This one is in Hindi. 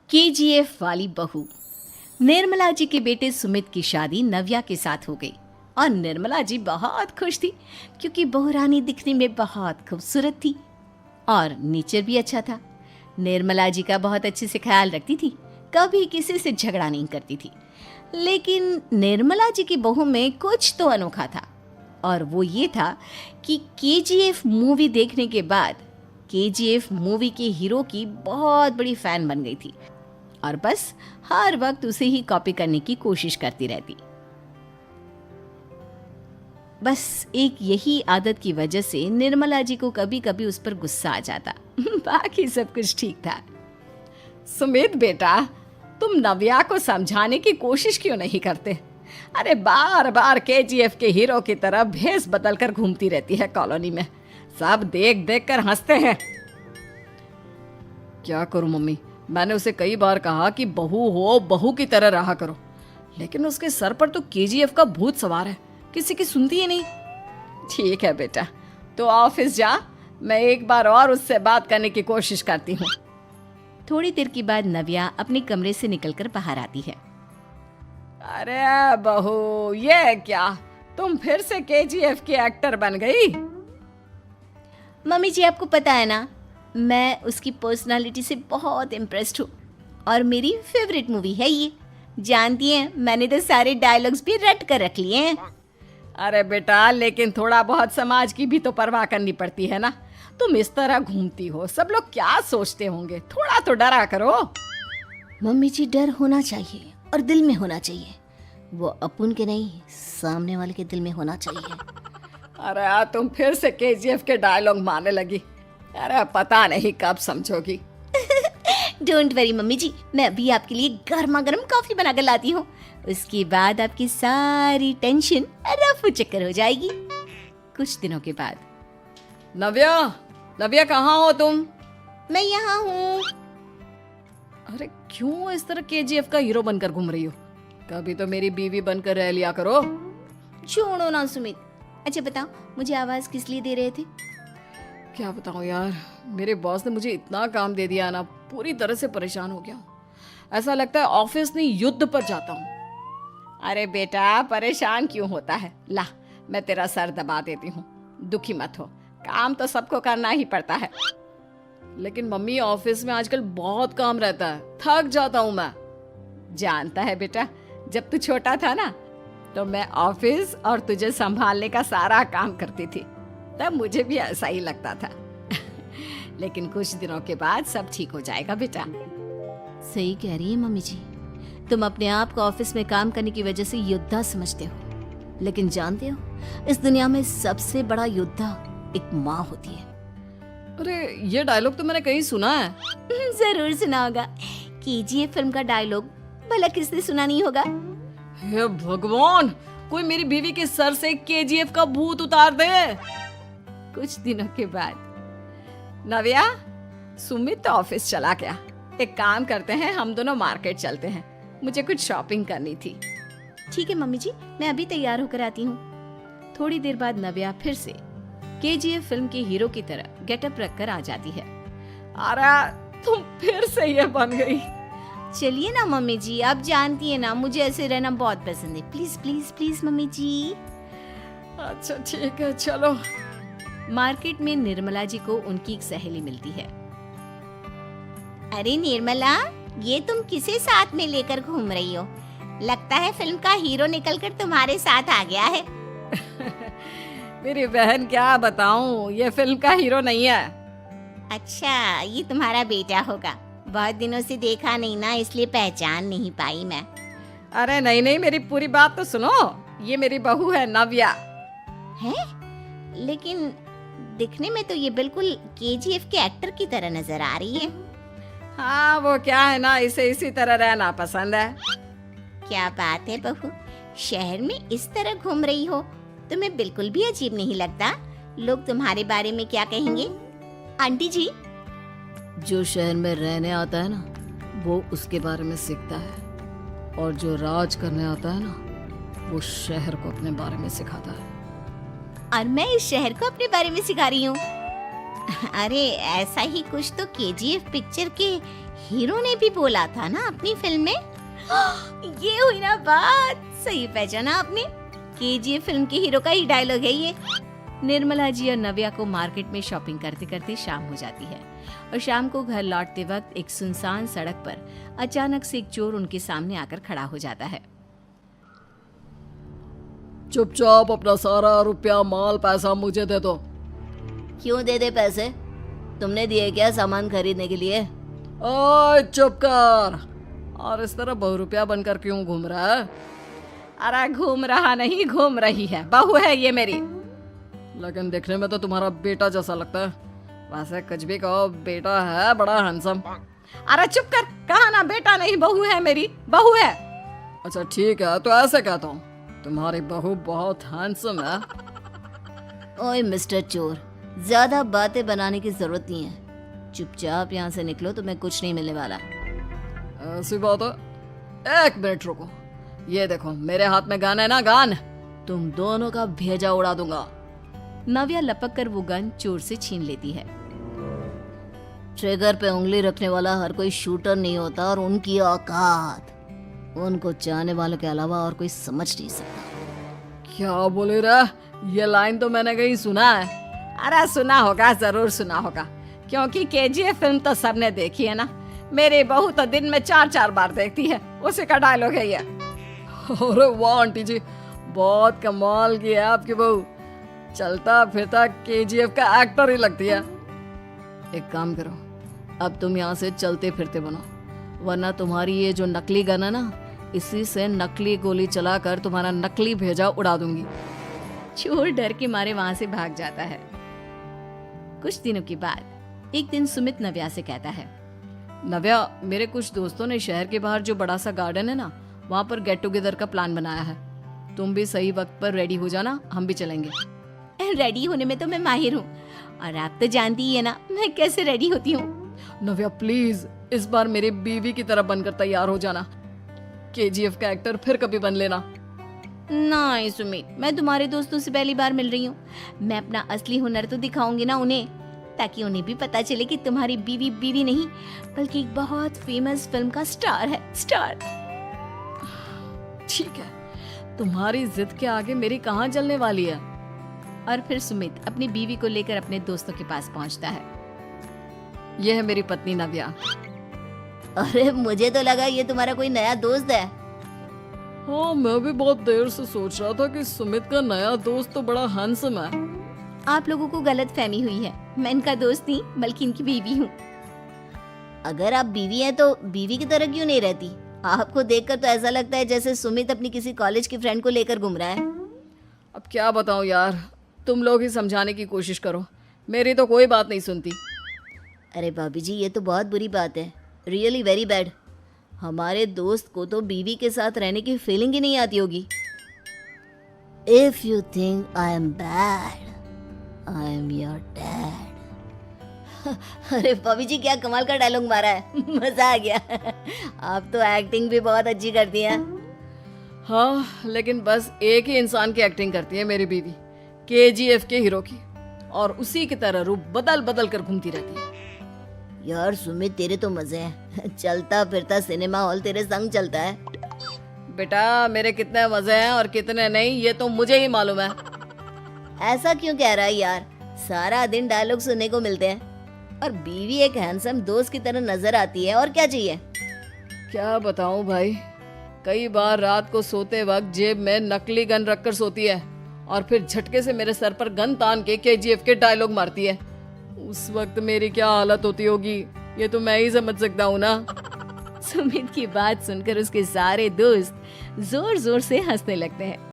केजीएफ वाली बहू। निर्मला जी के बेटे सुमित की शादी नव्या के साथ हो गई और निर्मला जी बहुत खुश थी क्योंकि बहू रानी दिखने में बहुत खूबसूरत थी और नेचर भी अच्छा था। निर्मला जी का बहुत अच्छे से ख्याल रखती थी, कभी किसी से झगड़ा नहीं करती थी। लेकिन निर्मला जी की बहू में कुछ तो अनोखा था और वो ये था कि केजीएफ मूवी देखने के बाद केजीएफ मूवी के हीरो की बहुत बड़ी फैन बन गई थी और बस हर वक्त उसे ही कॉपी करने की कोशिश करती रहती। बस एक यही आदत की वजह से निर्मला जी को कभी कभी उस पर गुस्सा आ जाता। बाकी सब कुछ ठीक था। सुमित बेटा, तुम नव्या को समझाने की कोशिश क्यों नहीं करते? अरे बार बार केजीएफ के हीरो की तरह भेस बदल कर घूमती रहती है कॉलोनी में। सब देख देख कर हंसते हैं। क्या करूं मम्मी, मैंने उसे कई बार कहा कि बहू हो, बहू की तरह रहा करो, लेकिन उसके सर पर तो केजीएफ का भूत सवार है, किसी की सुनती ही नहीं। ठीक है बेटा, तो ऑफिस जा, मैं एक बार और उससे बात करने की कोशिश करती हूँ। थोड़ी देर के बाद नव्या अपने कमरे से निकलकर बाहर आती है। अरे बहू, ये क्या, तुम फिर से केजीएफ की एक्टर बन गई? मम्मी जी, आपको पता है ना, मैं उसकी पर्सनालिटी से बहुत इम्प्रेस्ड हूँ और मेरी फेवरेट मूवी है ये। जानती हैं, मैंने तो सारे डायलॉग्स भी रट कर रख लिए हैं। अरे बेटा, लेकिन थोड़ा बहुत समाज की भी तो परवाह करनी पड़ती है ना। तुम इस तरह घूमती हो, सब लोग क्या सोचते होंगे, थोड़ा तो डरा करो। मम्मी जी, डर होना चाहिए और दिल में होना चाहिए। वो अपुन के नहीं, सामने वाले के दिल में होना चाहिए। अरे तुम फिर से केजीएफ के डायलॉग मारने लगी। अरे पता नहीं कब समझोगी। डोंट वरी मम्मी जी, मैं अभी आपके लिए गर्मा गर्म कॉफी बना कर लाती हूँ। उसके बाद आपकी सारी टेंशन रफू चक्कर हो जाएगी। कुछ दिनों के बाद। नव्या, नव्या कहाँ हो तुम? मैं यहाँ हूँ। अरे क्यों इस तरह केजीएफ का हीरो बनकर घूम रही हो? कभी तो मेरी बीवी बनकर रह लिया करो। छोड़ो ना सुमित। अच्छा बताओ, मुझे आवाज किस लिए दे रहे थे? क्या बताऊं यार, मेरे बॉस ने मुझे इतना काम दे दिया ना, पूरी तरह से परेशान हो गया हूँ। ऐसा लगता है ऑफिस नहीं युद्ध पर जाता हूँ। अरे बेटा, परेशान क्यों होता है? ला, मैं तेरा सर दबा देती हूँ, दुखी मत हो। काम तो सबको करना ही पड़ता है। लेकिन मम्मी, ऑफिस में आजकल बहुत काम रहता है, थक जाता हूँ मैं। जानता है बेटा, जब तू छोटा था ना, तो मैं ऑफिस और तुझे संभालने का सारा काम करती थी, तब मुझे भी ऐसा ही लगता था। लेकिन कुछ दिनों के बाद सब ठीक हो जाएगा बेटा। सही कह रही है मम्मी जी, तुम अपने आप को ऑफिस में काम करने की वजह से योद्धा समझते हो, लेकिन जानते हो, इस दुनिया में सबसे बड़ा योद्धा एक माँ होती है। अरे ये डायलॉग तो मैंने कहीं सुना है। जरूर सुना होगा। केजीएफ फिल्म का डायलॉग भला किसने सुना नहीं होगा? हे भगवान, कोई मेरी बीवी के सर से केजीएफ का भूत उतार दे। कुछ दिनों के बाद। नव्या, सुमित तो ऑफिस चला गया। एक काम करते हैं, हम दोनों मार्केट चलते हैं, मुझे कुछ शॉपिंग करनी थी। ठीक है मम्मी जी, मैं अभी तैयार होकर आती हूँ। थोड़ी देर बाद नव्या फिर से केजीएफ फिल्म के हीरो की तरह गेटअप रखकर आ जाती है। अरे तुम फिर से ये बन गई। चलिए ना मम्मी जी, आप जानती है ना, मुझे ऐसे रहना बहुत पसंद है। प्लीज प्लीज प्लीज मम्मी जी। अच्छा ठीक है, चलो। मार्केट में निर्मला जी को उनकी एक सहेली मिलती है। अरे निर्मला, ये तुम किसे साथ में लेकर घूम रही हो? लगता है फिल्म का हीरो निकलकर तुम्हारे साथ आ गया है। मेरी बहन, क्या बताऊं, ये फिल्म का हीरो नहीं है। अच्छा, ये तुम्हारा बेटा होगा। बहुत दिनों से देखा नहीं ना, इसलिए पहचान नहीं पाई मैं। अरे नहीं नहीं, मेरी पूरी बात तो सुनो। ये मेरी बहू है नव्या। है? लेकिन दिखने में तो ये बिल्कुल केजीएफ के एक्टर की तरह नजर आ रही है। हाँ, वो क्या है ना, इसे इसी तरह रहना पसंद है। क्या बात है बहू, शहर में इस तरह घूम रही हो, तुम्हें बिल्कुल भी अजीब नहीं लगता? लोग तुम्हारे बारे में क्या कहेंगे? आंटी जी, जो शहर में रहने आता है ना, वो उसके बारे में सीखता है, और जो राज करने आता है ना, वो शहर को अपने बारे में सिखाता है। और मैं इस शहर को अपने बारे में सिखा रही हूँ। अरे ऐसा ही कुछ तो केजीएफ पिक्चर के हीरो ने भी बोला था ना अपनी फिल्म में। ये हुई ना बात, सही पहचाना आपने। केजीएफ फिल्म के हीरो का ही डायलॉग है ये। निर्मला जी और नव्या को मार्केट में शॉपिंग करते करते शाम हो जाती है और शाम को घर लौटते वक्त एक सुनसान सड़क पर अचानक से एक चोर उनके सामने आकर खड़ा हो जाता है। चुपचाप अपना सारा रुपया माल पैसा मुझे दे दो। क्यों दे दे पैसे? तुमने दिए क्या सामान खरीदने के लिए? ओए चुप कर। और इस तरह बहुरुपया बनकर क्यों घूम रहा है? अरे घूम रहा नहीं, घूम रही है, बहू है ये मेरी। लेकिन देखने में तो तुम्हारा बेटा जैसा लगता है। वैसे कुछ भी कहो, बेटा है बड़ा हैंडसम। अरे चुप कर, कहा ना बेटा नहीं बहू है मेरी, बहू है। अच्छा ठीक है, तो ऐसे कहता हूँ, तुम्हारी बहू बहुत हैंडसम है। ओए मिस्टर चोर, ज्यादा बातें बनाने की जरूरत नहीं है। चुपचाप यहाँ से निकलो, तुम्हें कुछ नहीं मिलने वाला। ऐसी बात है? एक मिनट रुको, ये देखो मेरे हाथ में गन है ना, गन। तुम दोनों का भेजा उड़ा दूंगा। नव्या लपक कर वो गन चोर से छीन लेती है। ट्रिगर पे उंगली रखने वाला हर कोई शूटर नहीं होता, और उनकी औकात उनको चाहने वालों के अलावा और कोई समझ नहीं सकता। क्या बोले रे? ये लाइन तो मैंने कहीं सुना है। अरे सुना होगा, जरूर सुना होगा, क्योंकि केजीएफ फिल्म तो सबने देखी है ना। मेरी बहू तो दिन में 4-4 बार देखती है, उसी का डायलॉग है ये। अरे वाह आंटी जी, बहुत कमाल की है आपकी बहू। चलता फिरता केजीएफ का एक्टर ही लगती है। एक काम करो, अब तुम यहाँ से चलते फिरते बनो, वरना तुम्हारी ये जो नकली गन है ना, इसी से नकली गोली चलाकर तुम्हारा नकली भेजा उड़ा दूंगी। चोर डर के मारे वहां से भाग जाता है। कुछ दिनों के बाद एक दिन सुमित नव्या से कहता है, नव्या, मेरे कुछ दोस्तों ने शहर के बाहर जो बड़ा सा गार्डन है ना, वहाँ पर गेट टुगेदर का प्लान बनाया है। तुम भी सही वक्त पर रेडी हो जाना, हम भी चलेंगे। रेडी होने में तो मैं माहिर हूँ, और आप तो जानती ही है ना मैं कैसे रेडी होती हूँ। नव्या प्लीज, इस बार मेरी बीवी की तरह बनकर तैयार हो जाना। केजीएफ का एक्टर फिर कभी बन लेना। नहीं सुमित, मैं तुम्हारे दोस्तों से पहली बार मिल रही हूँ। मैं अपना असली हुनर तो दिखाऊंगी ना उन्हें, ताकि उन्हें भी पता चले कि तुम्हारी बीवी बीवी नहीं, बल्कि एक बहुत फेमस फिल्म का स्टार है, स्टार। ठीक है, तुम्हारी जिद के आगे मेरी कहाँ जलने वाली है। और फिर सुमित अपनी बीवी को लेकर अपने दोस्तों के पास पहुंचता है। यह है मेरी पत्नी नव्या। अरे मुझे तो लगा ये तुम्हारा कोई नया दोस्त है। हाँ, मैं भी बहुत देर से सोच रहा था कि सुमित का नया दोस्त तो बड़ा हैंडसम है। आप लोगों को गलत फहमी हुई है, मैं इनका दोस्त नहीं बल्कि इनकी बीवी हूँ। अगर आप बीवी हैं तो बीवी की तरह क्यों नहीं रहती? आपको देखकर तो ऐसा लगता है जैसे सुमित अपनी किसी कॉलेज की फ्रेंड को लेकर घूम रहा है। अब क्या बताऊं यार, तुम लोग ही समझाने की कोशिश करो, मेरी तो कोई बात नहीं सुनती। अरे भाभी जी, ये तो बहुत बुरी बात है, रियली वेरी बैड। हमारे दोस्त को तो बीवी के साथ रहने की फीलिंग ही नहीं आती होगी। If you think I am bad, I am your dad. अरे भाभी जी, क्या कमाल का डायलॉग मारा है, मजा आ गया। आप तो एक्टिंग भी बहुत अच्छी करती हैं। हाँ, लेकिन बस एक ही इंसान की एक्टिंग करती है मेरी बीवी, केजीएफ के हीरो की, और उसी की तरह रूप बदल बदल कर घूमती रहती है। यार सुमित, तेरे तो मजे हैं, चलता फिरता सिनेमा हॉल तेरे संग चलता है। बेटा, मेरे कितने मजे हैं और कितने नहीं, ये तो मुझे ही मालूम है। ऐसा क्यों कह रहा है यार? सारा दिन डायलॉग सुनने को मिलते हैं, और बीवी एक हैंडसम दोस्त की तरह नजर आती है, और क्या चाहिए? क्या बताऊं भाई, कई बार रात को सोते वक्त जेब में नकली गन रखकर सोती है, और फिर झटके से मेरे सर पर गन तान के केजीएफ के डायलॉग मारती है। उस वक्त मेरी क्या हालत होती होगी, ये तो मैं ही समझ सकता हूँ ना। सुमित की बात सुनकर उसके सारे दोस्त जोर जोर से हंसने लगते हैं।